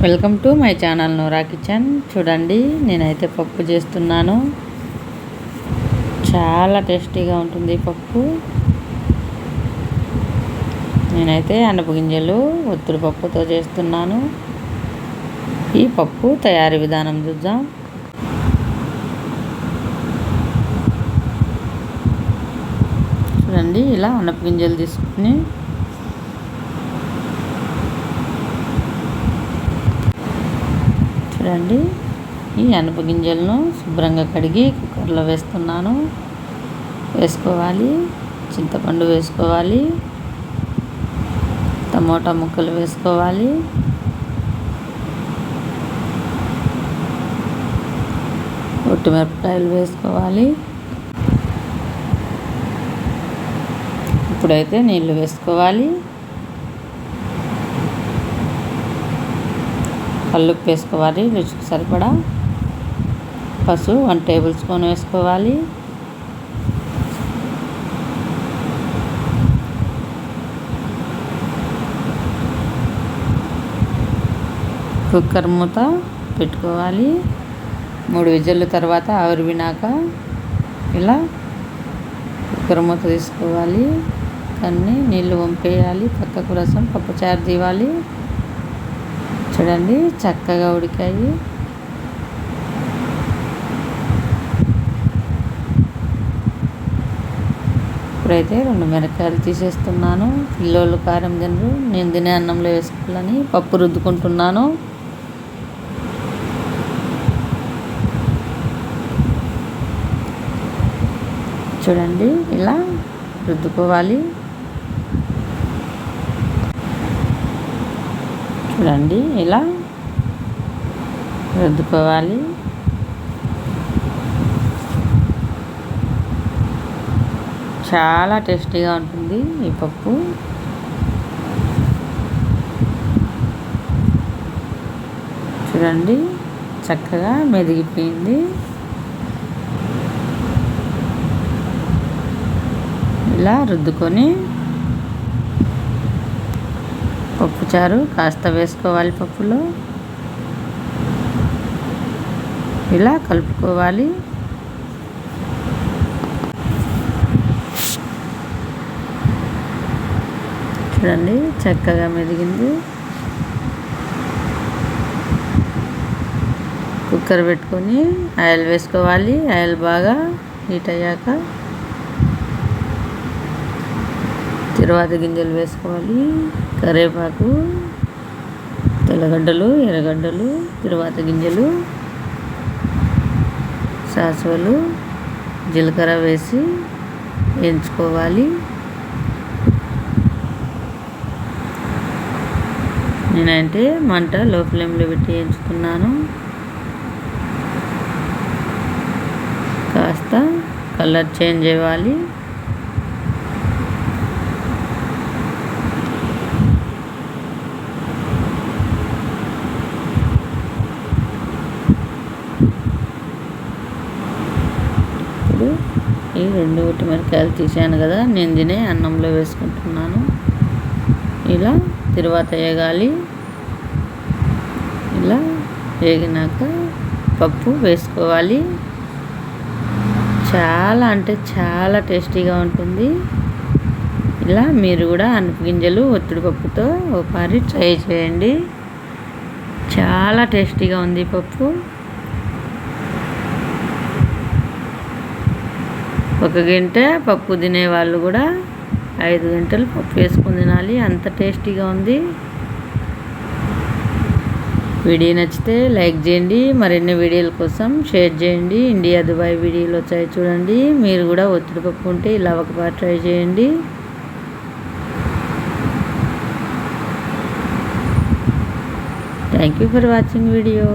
Welcome to my channel Noora kitchen. చూడండి, నేనైతే పప్పు చేస్తున్నాను. చాలా టేస్టీగా ఉంటుంది పప్పు. నేనైతే అనప గింజలు ఒత్తుడు పప్పుతో చేస్తున్నాను. ఈ పప్పు తయారీ విధానం చూద్దాం. చూడండి, ఇలా అనప గింజలు తీసుకుని చూడండి, ఈ అనప గింజలను శుభ్రంగా కడిగి కుక్కర్లో వేసుకోవాలి. చింతపండు వేసుకోవాలి, టమోటా ముక్కలు వేసుకోవాలి, మిరపకాయలు వేసుకోవాలి. ఇప్పుడైతే నీళ్ళు వేసుకోవాలి. కల్లుప్పు వేసుకోవాలి, రుచికి సరిపడా. పసుపు 1 టేబుల్ స్పూన్ వేసుకోవాలి. కుక్కర్ మూత పెట్టుకోవాలి. 3 విజిల్ల తర్వాత ఆవిరి వినాక ఇలా కుక్కర్ మూత తీసుకోవాలి. అన్నీ నీళ్ళు వంపేయాలి. పక్కకు రసం పప్పుచారు తీవాలి. చూడండి, చక్కగా ఉడికాయి. ఇప్పుడైతే 2 మిరపకాయలు తీసేస్తున్నాను. పిల్లోళ్ళు కారం తినరు, నేను తినే అన్నంలో వేసుకోవాలని పప్పు రుద్దుకుంటున్నాను. చూడండి, ఇలా రుద్దుకోవాలి. చూడండి, ఇలా రుద్దుకోవాలి. చాలా టేస్టీగా ఉంటుంది ఈ పప్పు. చూడండి, చక్కగా మెదిగిపోయింది. ఇలా రుద్దుకొని పప్పుచారు కాస్త వేసుకోవాలి. పప్పులో ఇలా కలుపుకోవాలి. చూడండి, చక్కగా మెదిగింది. కుక్కర్ పెట్టుకొని ఆయిల్ వేసుకోవాలి. ఆయిల్ బాగా హీట్ అయ్యాక తిరువాత గింజలు వేసుకోవాలి. కరివేపాకు, తెల్లగడ్డలు, ఎర్రగడ్డలు, తిరువాత గింజలు, సాసువలు, జీలకర్ర వేసి వేయించుకోవాలి. నేనంటే మంట లో ఫ్లేమ్లో పెట్టి వేయించుకున్నాను. కాస్త కలర్ చేంజ్ అవ్వాలి. ఈ 2 మిరపకాయలు తీసాను కదా, నేను తినే అన్నంలో వేసుకుంటున్నాను. ఇలా తిరువాత వేగాలి. ఇలా వేగినాక పప్పు వేసుకోవాలి. చాలా అంటే చాలా టేస్టీగా ఉంటుంది. ఇలా మీరు కూడా అనప గింజలు ఒత్తిడి పప్పుతో ఒకసారి ట్రై చేయండి. చాలా టేస్టీగా ఉంది పప్పు. 1 గంట పప్పు తినేవాళ్ళు కూడా 5 గంటలు పప్పు వేసుకొని తినాలి, అంత టేస్టీగా ఉంది. వీడియో నచ్చితే లైక్ చేయండి. మరిన్ని వీడియోల కోసం షేర్ చేయండి. ఇండియా దుబాయ్ వీడియోలు వచ్చాయి చూడండి. మీరు కూడా ఒత్తిడి పప్పు ఉంటే ఇలా ఒకసారి ట్రై చేయండి. Thank you for watching video.